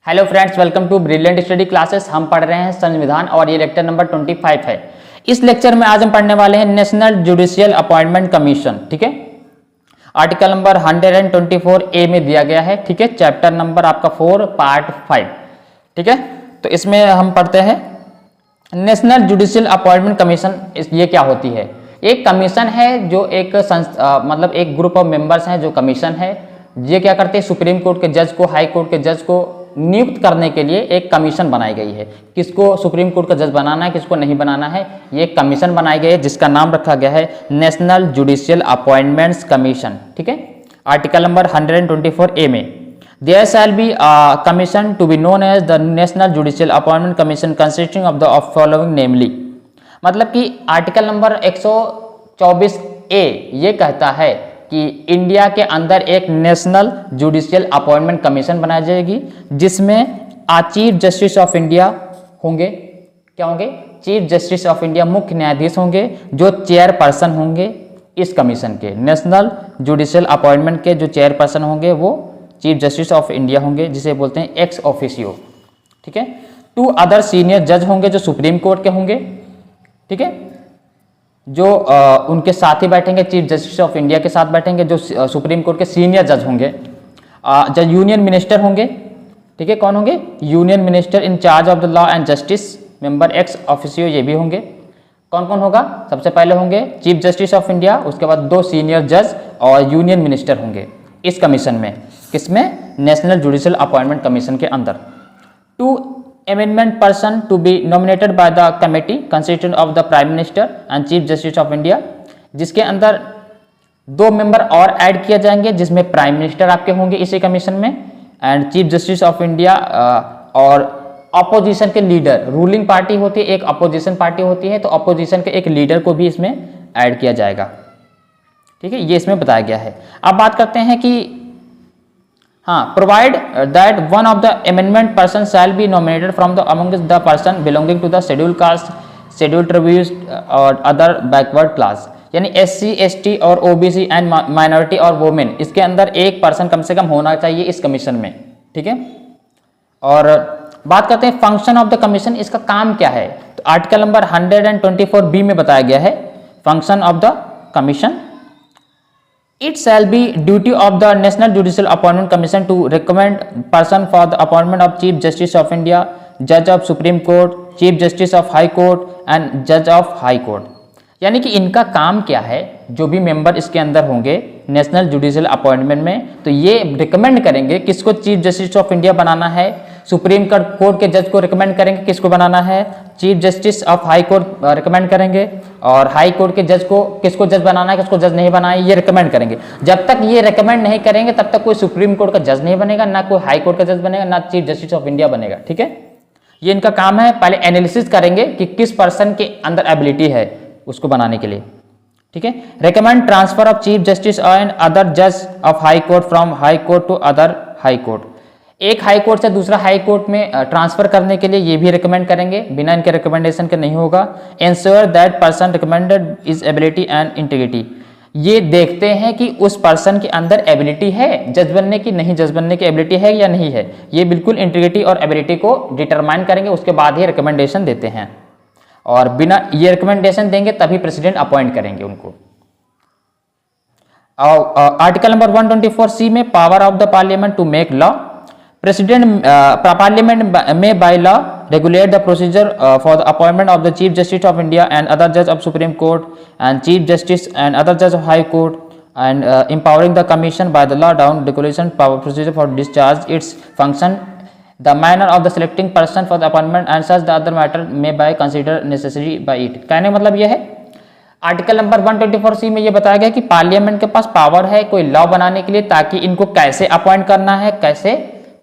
Hello friends, welcome to Brilliant Study Classes. हम पढ़ रहे हैं संविधान और ये लेक्चर नंबर 25 है। इस लेक्चर में आज हम पढ़ने वाले हैं नेशनल जुडिशियल अपॉइंटमेंट कमीशन। ठीक है, आर्टिकल नंबर 124 ए में दिया गया है। ठीक है, चैप्टर नंबर आपका 4 पार्ट 5। ठीक है, तो इसमें हम पढ़ते हैं नेशनल जुडिशियल अपॉइंटमेंट कमीशन। ये क्या होती है? एक कमीशन है जो एक मतलब एक ग्रुप ऑफ मेंबर्स हैं जो कमीशन है। ये क्या करते हैं? सुप्रीम कोर्ट के जज को, हाई कोर्ट के जज को नियुक्त करने के लिए एक कमीशन बनाई गई है। किसको सुप्रीम कोर्ट का जज बनाना है, किसको नहीं बनाना है, ये एक कमीशन बनाई गई है जिसका नाम रखा गया है नेशनल जुडिशियल अपॉइंटमेंट्स कमीशन। ठीक है, आर्टिकल नंबर 124 ए में there shall be commission to be known as the national judicial appointment commission consisting of the following namely. मतलब कि आर्टिकल नंबर 124 ए ये कहता है कि इंडिया के अंदर एक नेशनल जुडिशियल अपॉइंटमेंट कमीशन बनाई जाएगी जिसमें चीफ जस्टिस ऑफ इंडिया होंगे। क्या होंगे? चीफ जस्टिस ऑफ इंडिया, मुख्य न्यायाधीश होंगे जो चेयरपर्सन होंगे इस कमीशन के। नेशनल जुडिशियल अपॉइंटमेंट के जो चेयरपर्सन होंगे वो चीफ जस्टिस ऑफ इंडिया होंगे, जिसे बोलते हैं एक्स ऑफिशियो। ठीक है, 2 अदर सीनियर जज होंगे जो सुप्रीम कोर्ट के होंगे। ठीक है, जो उनके साथ ही बैठेंगे, चीफ जस्टिस ऑफ इंडिया के साथ बैठेंगे जो सुप्रीम कोर्ट के सीनियर जज होंगे। जज यूनियन मिनिस्टर होंगे। ठीक है, कौन होंगे? Union minister in charge of the law and justice, member ex officio, ये भी होंगे। कौन कौन होगा? सबसे पहले होंगे चीफ जस्टिस ऑफ इंडिया, उसके बाद 2 सीनियर जज और यूनियन मिनिस्टर होंगे इस कमीशन में। किसमें? नेशनल जुडिशियल अपॉइंटमेंट कमीशन के अंदर। 2 amendment person to be nominated by the committee consisting of the prime minister and chief justice of India, जिसके अंदर 2 मेंबर और ऐड किए जाएंगे जिसमें प्राइम मिनिस्टर आपके होंगे इसी कमीशन में and chief justice of India और अपोजिशन के लीडर। रूलिंग पार्टी होती है, एक अपोजिशन पार्टी होती है, तो अपोजिशन के एक लीडर को भी इसमें ऐड किया जाएगा। ठीक है, ये इसमें बताया गया है। अब बात करते हैं कि provide that one of the amendment person shall be nominated from the among the person belonging to the schedule caste, schedule tribes और अदर बैकवर्ड क्लास, यानी SC ST और OBC एंड माइनॉरिटी और वोमेन। इसके अंदर एक person कम से कम होना चाहिए इस कमीशन में। ठीक है, और बात करते हैं फंक्शन ऑफ द कमीशन, इसका काम क्या है? तो आर्टिकल नंबर 124B में बताया गया है function of the commission. It shall be duty of the National Judicial Appointment Commission to recommend person for the appointment of Chief Justice of India, Judge of Supreme Court, Chief Justice of High Court and Judge of High Court। यानी कि इनका काम क्या है? जो भी member इसके अंदर होंगे नेशनल जुडिशियल अपॉइंटमेंट में, तो ये रिकमेंड करेंगे किसको चीफ जस्टिस ऑफ इंडिया बनाना है, सुप्रीम कोर्ट के जज को रिकमेंड करेंगे किसको बनाना है, chief justice of high court recommend करेंगे, और हाई कोर्ट के जज को किसको जज बनाना है, किसको जज नहीं बनाना है, ये रिकमेंड करेंगे। जब तक ये रिकमेंड नहीं करेंगे तब तक कोई सुप्रीम कोर्ट का जज नहीं बनेगा, ना कोई हाई कोर्ट का जज बनेगा, ना चीफ जस्टिस ऑफ इंडिया बनेगा। ठीक है, ये इनका काम है। पहले एनालिसिस करेंगे कि किस पर्सन के अंदर एबिलिटी है उसको बनाने के लिए। ठीक है, recommend transfer of chief justice and other जज of high court from high court to other high court. एक हाई कोर्ट से दूसरा हाई कोर्ट में ट्रांसफर करने के लिए ये भी रिकमेंड करेंगे, बिना इनके रिकमेंडेशन के नहीं होगा। Ensure that person recommended is ability and integrity, ये देखते हैं कि उस पर्सन के अंदर एबिलिटी है जज बनने की, नहीं जज बनने की एबिलिटी है या नहीं है। ये बिल्कुल इंटीग्रिटी और एबिलिटी को डिटरमाइन करेंगे, उसके बाद ही रिकमेंडेशन देते हैं, और बिना ये रिकमेंडेशन देंगे तभी प्रेसिडेंट अपॉइंट करेंगे उनको। आर्टिकल नंबर 124C में power of the parliament to make law, president parliament में by law regulate the procedure for the appointment of the chief justice of India and other जज of supreme court and chief justice and other जज of high court and empowering the commission by the law down regulation power procedure for discharge its function, the manner of the selecting person for the appointment and such the other matter may by consider necessary by it। कहने मतलब यह है, article number 124C में ये बताया गया कि parliament के पास पावर है कोई लॉ बनाने के लिए, ताकि इनको कैसे अपॉइंट करना है, कैसे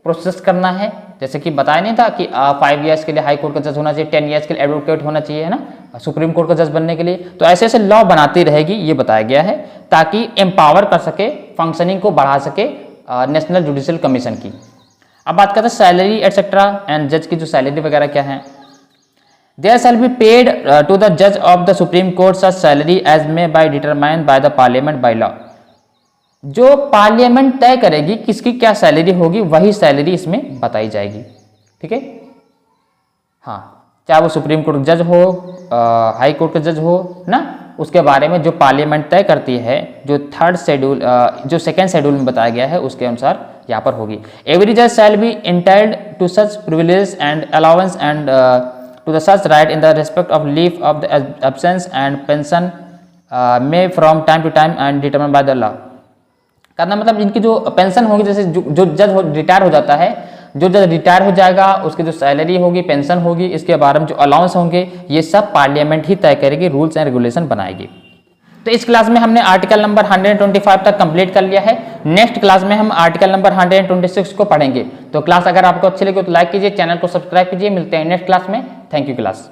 प्रोसेस करना है। जैसे कि बताया नहीं था कि 5 ईयर्स के लिए हाई कोर्ट का जज होना चाहिए, 10 ईयर्स के लिए एडवोकेट होना चाहिए, है ना, सुप्रीम कोर्ट का जज बनने के लिए। तो ऐसे ऐसे लॉ बनाती रहेगी, ये बताया गया है, ताकि एम्पावर कर सके, फंक्शनिंग को बढ़ा सके नेशनल जुडिशियल कमीशन की। अब बात करते हैं सैलरी एटसेट्रा एंड जज की जो सैलरी वगैरह क्या है। There shall be paid to the जज of the supreme court such salary as may be determined by the parliament by law. जो पार्लियामेंट तय करेगी किसकी क्या सैलरी होगी, वही सैलरी इसमें बताई जाएगी। ठीक है, हाँ, चाहे वो सुप्रीम कोर्ट जज हो, हाई कोर्ट का जज हो ना, उसके बारे में जो पार्लियामेंट तय करती है, जो थर्ड शेड्यूल जो सेकेंड शेड्यूल में बताया गया है उसके अनुसार यहाँ पर होगी। एवरी जज shall be entitled to such privilege and allowance and to the such right in the respect of leave of the absence and pension may from time to time and determine by the law. करना मतलब इनकी जो pension होगी, जैसे जो जज retire हो जाता है, जो जज रिटायर हो जाएगा उसकी जो सैलरी होगी, पेंशन होगी, इसके बारे में जो अलाउंस होंगे, ये सब पार्लियामेंट ही तय करेगी, रूल्स एंड रेगुलेशन बनाएगी। तो इस क्लास में हमने आर्टिकल नंबर 125 तक कंप्लीट कर लिया है। नेक्स्ट क्लास में हम आर्टिकल नंबर 126 को पढ़ेंगे। तो क्लास अगर आपको अच्छी लगी तो लाइक कीजिए, चैनल को सब्सक्राइब कीजिए। मिलते हैं नेक्स्ट क्लास में। Thank you class.